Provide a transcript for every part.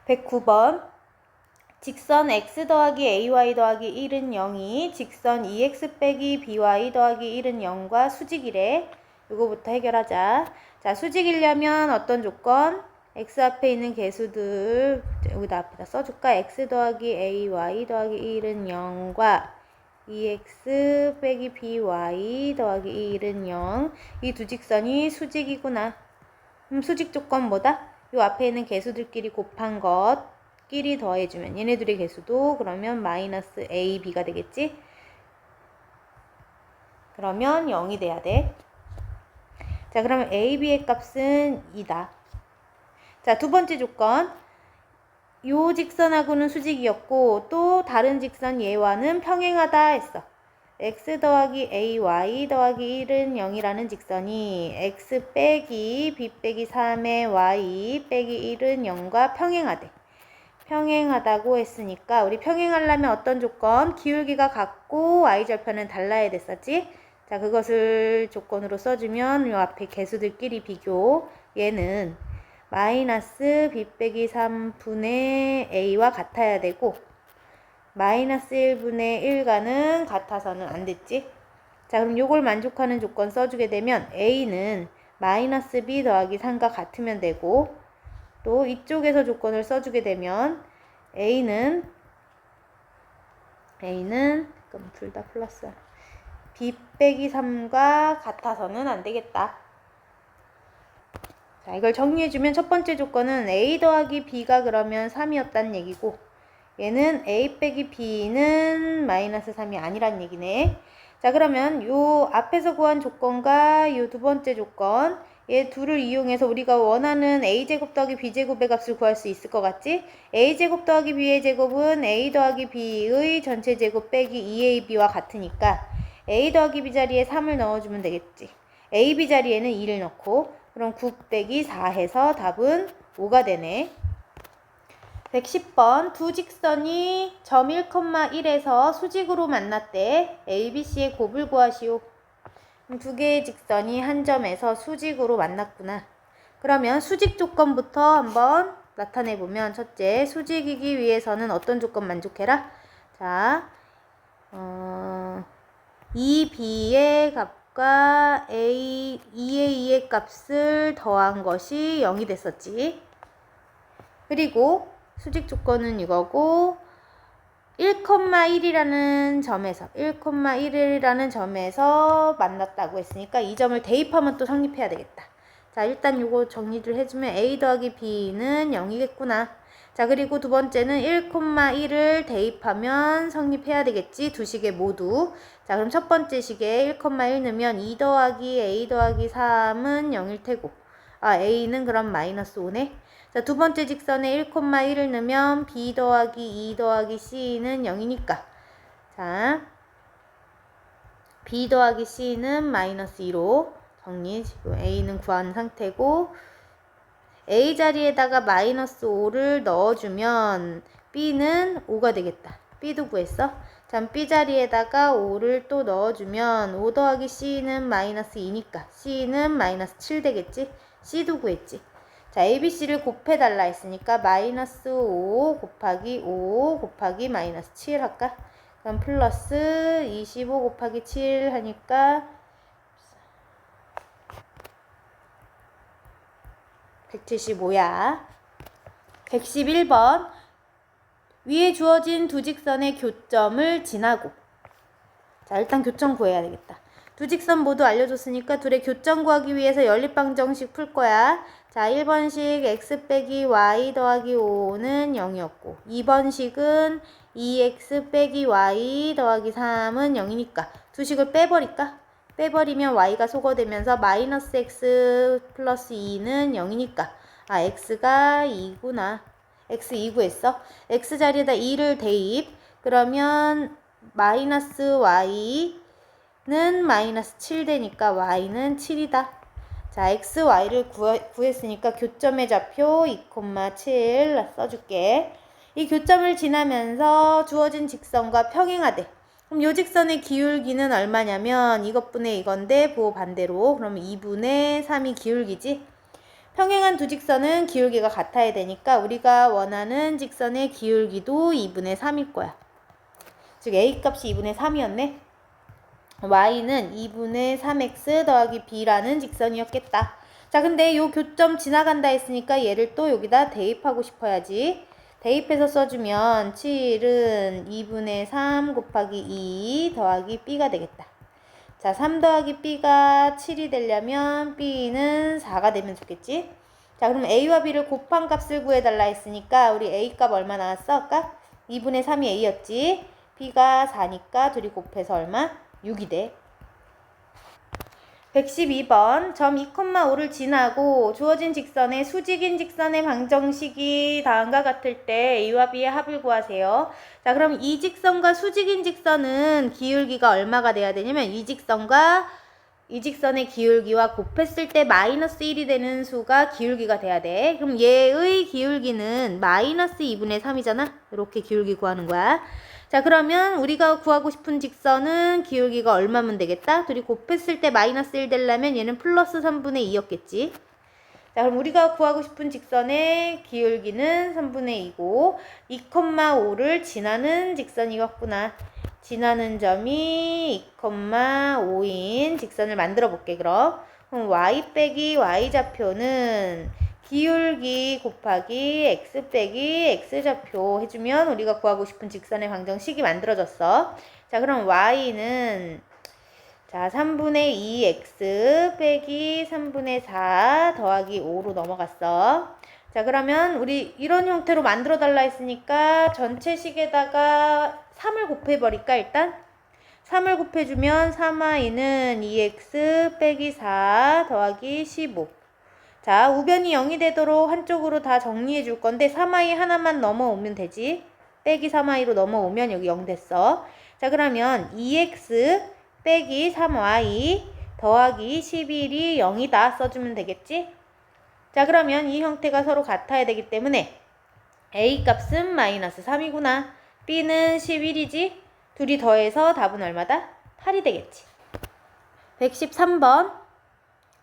109번 직선 x 더하기 ay 더하기 1은 0이 직선 2x 빼기 by 더하기 1은 0과 수직이래. 이거부터 해결하자. 자, 수직이려면 어떤 조건? x 앞에 있는 개수들 여기다 앞에다 써줄까? x 더하기 ay 더하기 1은 0과 2x 빼기 by 더하기 1은 0. 이 두 직선이 수직이구나. 수직 조건 뭐다? 요 앞에 있는 개수들끼리 곱한 것끼리 더해주면 얘네들의 개수도 그러면 마이너스 ab가 되겠지? 그러면 0이 돼야 돼. 자, 그러면 ab의 값은 2다. 자, 두 번째 조건. 요 직선하고는 수직이었고 또 다른 직선 얘와는 평행하다 했어. x 더하기 ay 더하기 1은 0이라는 직선이 x 빼기 b 빼기 3의 y 빼기 1은 0과 평행하대. 평행하다고 했으니까 우리 평행하려면 어떤 조건? 기울기가 같고 y절편은 달라야 됐었지? 자, 그것을 조건으로 써주면 요 앞에 개수들끼리 비교. 얘는 마이너스 b 빼기 3분의 a와 같아야 되고 마이너스 1분의 1과는 같아서는 안 됐지? 자, 그럼 요걸 만족하는 조건 써주게 되면 a는 마이너스 b 더하기 3과 같으면 되고 또 이쪽에서 조건을 써주게 되면 a는 그럼 둘 다 플러스 b 빼기 3과 같아서는 안 되겠다. 자, 이걸 정리해주면 첫 번째 조건은 a 더하기 b가 그러면 3이었다는 얘기고 얘는 a 빼기 b는 마이너스 3이 아니란 얘기네. 자, 그러면 요 앞에서 구한 조건과 요 두 번째 조건 얘 둘을 이용해서 우리가 원하는 a제곱 더하기 b제곱의 값을 구할 수 있을 것 같지? a제곱 더하기 b의 제곱은 a 더하기 b의 전체 제곱 빼기 2ab와 같으니까 a 더하기 b 자리에 3을 넣어주면 되겠지. ab 자리에는 2를 넣고 그럼 9 빼기 4 해서 답은 5가 되네. 110번 두 직선이 점 1,1에서 수직으로 만났대. ABC의 곱을 구하시오. 두 개의 직선이 한 점에서 수직으로 만났구나. 그러면 수직 조건부터 한번 나타내보면 첫째, 수직이기 위해서는 어떤 조건 만족해라? 자, 이 B의 값과 EA의 값을 더한 것이 0이 됐었지. 그리고 수직 조건은 이거고 1,1이라는 점에서 만났다고 했으니까 이 점을 대입하면 또 성립해야 되겠다. 자, 일단 요거 정리를 해주면 a 더하기 b는 0이겠구나. 자, 그리고 두 번째는 1,1을 대입하면 성립해야 되겠지. 두 식에 모두. 자, 그럼 첫 번째 식에 1,1 넣으면 2 더하기 a 더하기 3은 0일 테고 a는 그럼 마이너스 5네. 자, 두 번째 직선에 1,1을 넣으면 b 더하기 2 더하기 c는 0이니까 자, b 더하기 c는 마이너스 2로 정리. 지금 a는 구한 상태고 a 자리에다가 마이너스 5를 넣어주면 b는 5가 되겠다. b도 구했어. 자, b 자리에다가 5를 또 넣어주면 5 더하기 c는 마이너스 2니까 c는 마이너스 7 되겠지. c도 구했지. 자, ABC를 곱해달라 했으니까 마이너스 5 곱하기 5 곱하기 마이너스 7 할까? 그럼 플러스 25 곱하기 7 하니까 175야. 111번 위에 주어진 두 직선의 교점을 지나고 자, 일단 교점 구해야 되겠다. 두 직선 모두 알려줬으니까 둘의 교점 구하기 위해서 연립방정식 풀 거야. 자, 1번식 x 빼기 y 더하기 5는 0이었고 2번식은 2x 빼기 y 더하기 3은 0이니까 두 식을 빼버릴까? 빼버리면 y가 소거되면서 마이너스 x 플러스 2는 0이니까 x가 2구나. x 2 구했어. x 자리에다 2를 대입. 그러면 마이너스 y는 마이너스 7 되니까 y는 7이다. 자, x, y를 구했으니까 교점의 좌표 2,7 써줄게. 이 교점을 지나면서 주어진 직선과 평행하대. 그럼 요 직선의 기울기는 얼마냐면 이것분의 이건데 부호 반대로 그러면 2분의 3이 기울기지. 평행한 두 직선은 기울기가 같아야 되니까 우리가 원하는 직선의 기울기도 2분의 3일 거야. 즉 A 값이 2분의 3이었네. y는 2분의 3x 더하기 b라는 직선이었겠다. 자, 근데 요 교점 지나간다 했으니까 얘를 또 여기다 대입하고 싶어야지. 대입해서 써주면 7은 2분의 3 곱하기 2 더하기 b가 되겠다. 자, 3 더하기 b가 7이 되려면 b는 4가 되면 좋겠지. 자, 그럼 a와 b를 곱한 값을 구해달라 했으니까 우리 a 값 얼마 나왔어? 아까 2분의 3이 a였지. b가 4니까 둘이 곱해서 얼마? 6이 돼. 112번 점 2,5를 지나고 주어진 직선의 수직인 직선의 방정식이 다음과 같을 때 A와 B의 합을 구하세요. 자, 그럼 이 직선과 수직인 직선은 기울기가 얼마가 돼야 되냐면 이 직선과 이 직선의 기울기와 곱했을 때 마이너스 1이 되는 수가 기울기가 돼야 돼. 그럼 얘의 기울기는 마이너스 2분의 3이잖아. 이렇게 기울기 구하는 거야. 자, 그러면 우리가 구하고 싶은 직선은 기울기가 얼마면 되겠다? 둘이 곱했을 때 마이너스 1 되려면 얘는 플러스 3분의 2였겠지. 자, 그럼 우리가 구하고 싶은 직선의 기울기는 3분의 2고 2,5를 지나는 직선이었구나. 지나는 점이 2,5인 직선을 만들어 볼게. 그럼 y 빼기 y좌표는 기울기 곱하기 x 빼기 x좌표 해주면 우리가 구하고 싶은 직선의 방정식이 만들어졌어. 자, 그럼 y는 자 3분의 2x 빼기 3분의 4 더하기 5로 넘어갔어. 자, 그러면 우리 이런 형태로 만들어 달라 했으니까 전체 식에다가 3을 곱해버릴까 일단? 3을 곱해주면 3y는 2x 빼기 4 더하기 15. 자, 우변이 0이 되도록 한쪽으로 다 정리해 줄 건데 3y 하나만 넘어오면 되지. 빼기 3y로 넘어오면 여기 0 됐어. 자, 그러면 2x 빼기 3y 더하기 11이 0이다 써주면 되겠지? 자, 그러면 이 형태가 서로 같아야 되기 때문에 a 값은 마이너스 3이구나. b는 11이지? 둘이 더해서 답은 얼마다? 8이 되겠지. 113번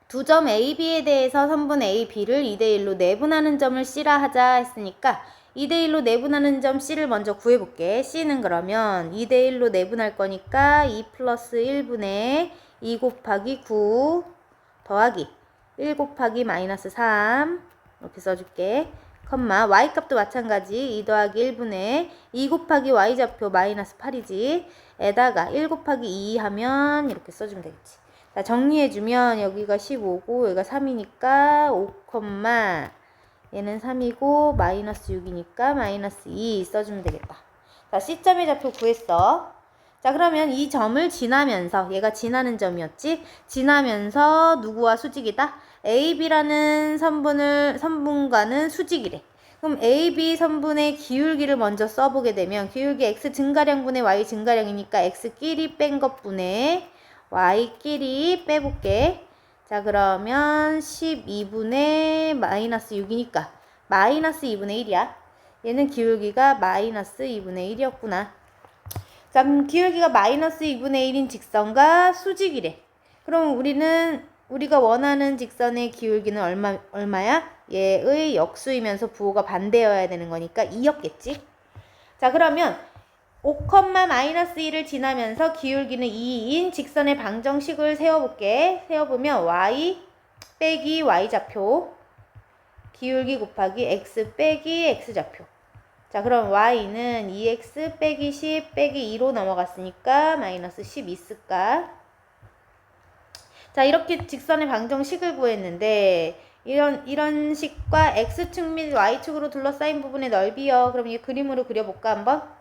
두 점 A, B에 대해서 선분 A, B를 2대1로 내분하는 점을 C라 하자 했으니까 2대1로 내분하는 점 C를 먼저 구해볼게. C는 그러면 2대1로 내분할 거니까 2 플러스 1분의 2 곱하기 9 더하기 1 곱하기 마이너스 3 이렇게 써줄게. 컴마 Y값도 마찬가지 2 더하기 1분의 2 곱하기 Y좌표 마이너스 8이지. 에다가 1 곱하기 2 하면 이렇게 써주면 되겠지. 자, 정리해주면 여기가 15고 여기가 3이니까 5, 얘는 3이고 마이너스 6이니까 마이너스 2 써주면 되겠다. 자, C점의 좌표 구했어. 자, 그러면 이 점을 지나면서 얘가 지나는 점이었지? 지나면서 누구와 수직이다? AB라는 선분과는 수직이래. 그럼 AB 선분의 기울기를 먼저 써보게 되면 기울기 X 증가량분의 Y 증가량이니까 X끼리 뺀 것분의 y끼리 빼볼게. 자, 그러면 12분의 마이너스 6이니까 마이너스 2분의 1이야. 얘는 기울기가 마이너스 2분의 1이었구나. 자, 기울기가 마이너스 2분의 1인 직선과 수직이래. 그럼 우리가 원하는 직선의 기울기는 얼마야? 얘의 역수이면서 부호가 반대여야 되는 거니까 2였겠지? 자, 그러면 5,-1을 지나면서 기울기는 2인 직선의 방정식을 세워볼게. 세워보면 y 빼기 y좌표 기울기 곱하기 x 빼기 x좌표. 자, 그럼 y는 2x 빼기 10 빼기 2로 넘어갔으니까 마이너스 10 있을까? 자, 이렇게 직선의 방정식을 구했는데 이런 식과 x축 및 y축으로 둘러싸인 부분의 넓이요. 그럼 이 그림으로 그려볼까 한번?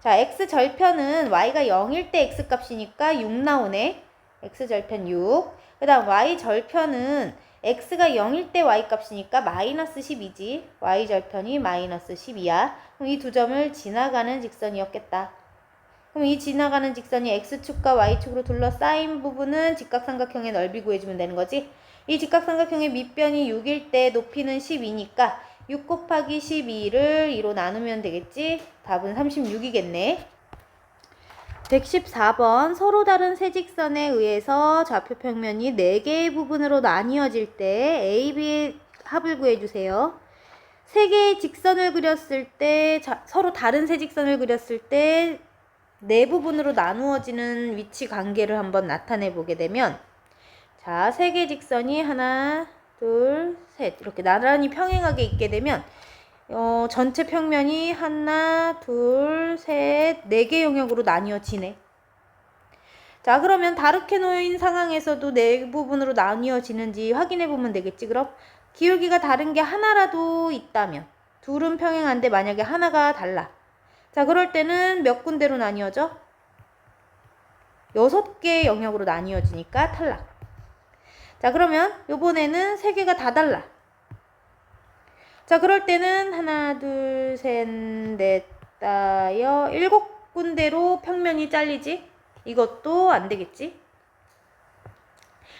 자, x절편은 y가 0일 때 x값이니까 6 나오네. x절편 6. 그 다음 y절편은 x가 0일 때 y값이니까 마이너스 10이지. y절편이 마이너스 10이야. 그럼 이 두 점을 지나가는 직선이었겠다. 그럼 이 지나가는 직선이 x축과 y축으로 둘러싸인 부분은 직각삼각형의 넓이 구해주면 되는 거지. 이 직각삼각형의 밑변이 6일 때 높이는 12니까 6 곱하기 12를 2로 나누면 되겠지? 답은 36이겠네. 114번 서로 다른 세 직선에 의해서 좌표 평면이 4개의 부분으로 나뉘어질 때 A, B의 합을 구해주세요. 세 개의 직선을 그렸을 때 서로 다른 세 직선을 그렸을 때 네 부분으로 나누어지는 위치 관계를 한번 나타내 보게 되면 자, 세 개의 직선이 하나, 둘, 셋 이렇게 나란히 평행하게 있게 되면 전체 평면이 하나, 둘, 셋, 4개 영역으로 나뉘어지네. 자, 그러면 다르게 놓인 상황에서도 4부분으로 나뉘어지는지 확인해 보면 되겠지. 그럼 기울기가 다른 게 하나라도 있다면 둘은 평행한데 만약에 하나가 달라. 자, 그럴 때는 몇 군데로 나뉘어져? 6개 영역으로 나뉘어지니까 탈락. 자, 그러면 요번에는 3개가 다 달라. 자, 그럴 때는 하나, 둘, 셋, 넷, 다여 7군데로 평면이 잘리지? 이것도 안 되겠지?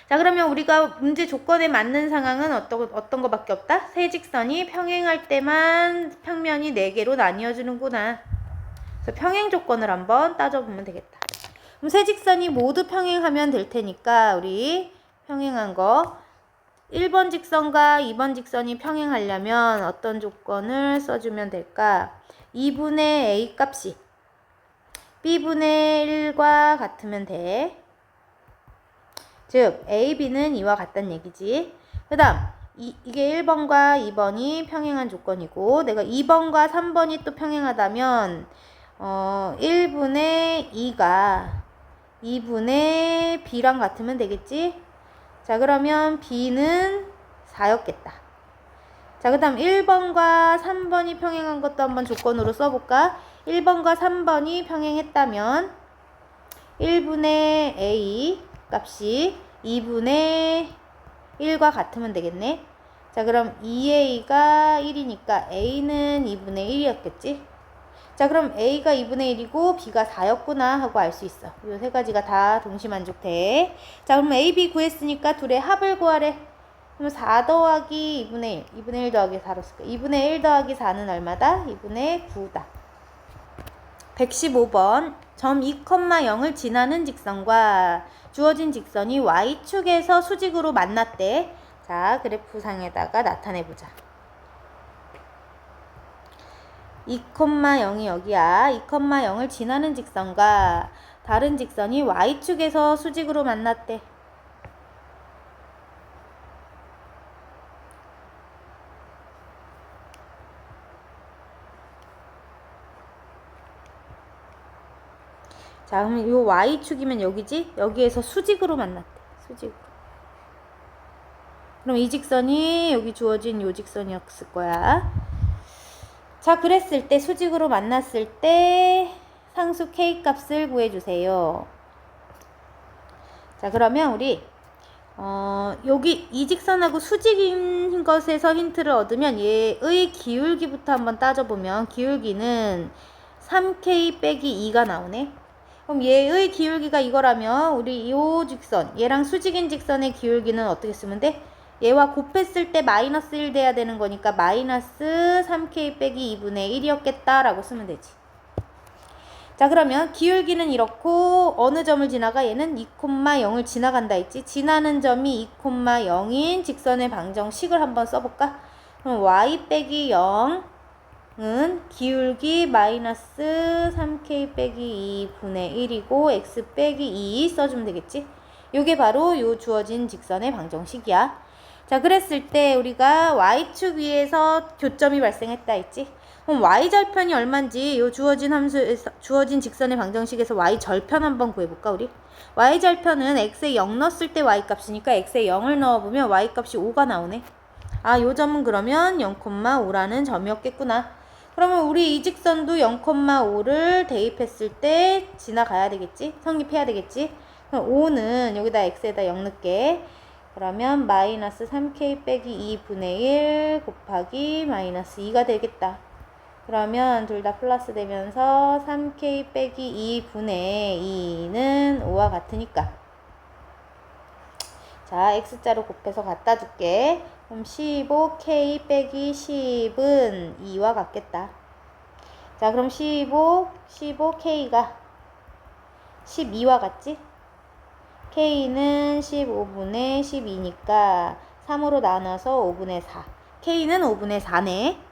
자, 그러면 우리가 문제 조건에 맞는 상황은 어떤 거밖에 없다? 세 직선이 평행할 때만 평면이 4개로 나뉘어지는구나. 그래서 평행 조건을 한번 따져보면 되겠다. 그럼 세 직선이 모두 평행하면 될 테니까 우리 평행한 거 1번 직선과 2번 직선이 평행하려면 어떤 조건을 써주면 될까? 2분의 a 값이 b분의 1과 같으면 돼. 즉 a, b는 이와 같다는 얘기지. 그 다음 이게 1번과 2번이 평행한 조건이고 내가 2번과 3번이 또 평행하다면 1분의 2가 2분의 b랑 같으면 되겠지? 자, 그러면 b는 4였겠다. 자, 그 다음 1번과 3번이 평행한 것도 한번 조건으로 써볼까? 1번과 3번이 평행했다면 1분의 a 값이 2분의 1과 같으면 되겠네. 자, 그럼 2a가 1이니까 a는 2분의 1이었겠지? 자, 그럼 a가 2분의 1이고 b가 4였구나 하고 알 수 있어. 이 세 가지가 다 동시만족돼. 자, 그럼 a, b 구했으니까 둘의 합을 구하래. 그럼 4 더하기 2분의 1, 2분의 1 더하기 4로 쓸게. 2분의 1 더하기 4는 얼마다? 2분의 9다. 115번 점 2,0을 지나는 직선과 주어진 직선이 y축에서 수직으로 만났대. 자, 그래프상에다가 나타내보자. 2,0이 여기야. 2,0을 지나는 직선과 다른 직선이 y축에서 수직으로 만났대. 자, 그럼 이 y축이면 여기지? 여기에서 수직으로 만났대. 수직으로. 그럼 이 직선이 여기 주어진 요 직선이었을 거야. 자, 그랬을 때 수직으로 만났을 때 상수 k 값을 구해주세요. 자, 그러면 우리 여기 이 직선하고 수직인 것에서 힌트를 얻으면 얘의 기울기부터 한번 따져보면 기울기는 3k 빼기 2가 나오네. 그럼 얘의 기울기가 이거라면 우리 이 직선, 얘랑 수직인 직선의 기울기는 어떻게 쓰면 돼? 얘와 곱했을 때 마이너스 1 돼야 되는 거니까 마이너스 3k 빼기 2분의 1이었겠다 라고 쓰면 되지. 자, 그러면 기울기는 이렇고 어느 점을 지나가? 얘는 2,0을 지나간다 했지. 지나는 점이 2,0인 직선의 방정식을 한번 써볼까? 그럼 y 빼기 0은 기울기 마이너스 3k 빼기 2분의 1이고 x 빼기 2 써주면 되겠지. 요게 바로 요 주어진 직선의 방정식이야. 자, 그랬을 때 우리가 y축 위에서 교점이 발생했다 했지. 그럼 y절편이 얼만지 요 주어진 함수에서 주어진 직선의 방정식에서 y절편 한번 구해볼까 우리? y절편은 x에 0 넣었을 때 y값이니까 x에 0을 넣어보면 y값이 5가 나오네. 아, 요 점은 그러면 0,5라는 점이었겠구나. 그러면 우리 이 직선도 0,5를 대입했을 때 지나가야 되겠지? 성립해야 되겠지? 그럼 5는 여기다 x에다 0 넣게. 그러면 마이너스 3k 빼기 2분의 1 곱하기 마이너스 2가 되겠다. 그러면 둘 다 플러스 되면서 3k 빼기 2분의 2는 5와 같으니까 자, x자로 곱해서 갖다 줄게. 그럼 15k 빼기 10은 2와 같겠다. 자, 그럼 15k가 12와 같지? K는 15분의 12니까 3으로 나눠서 5분의 4. K는 5분의 4네.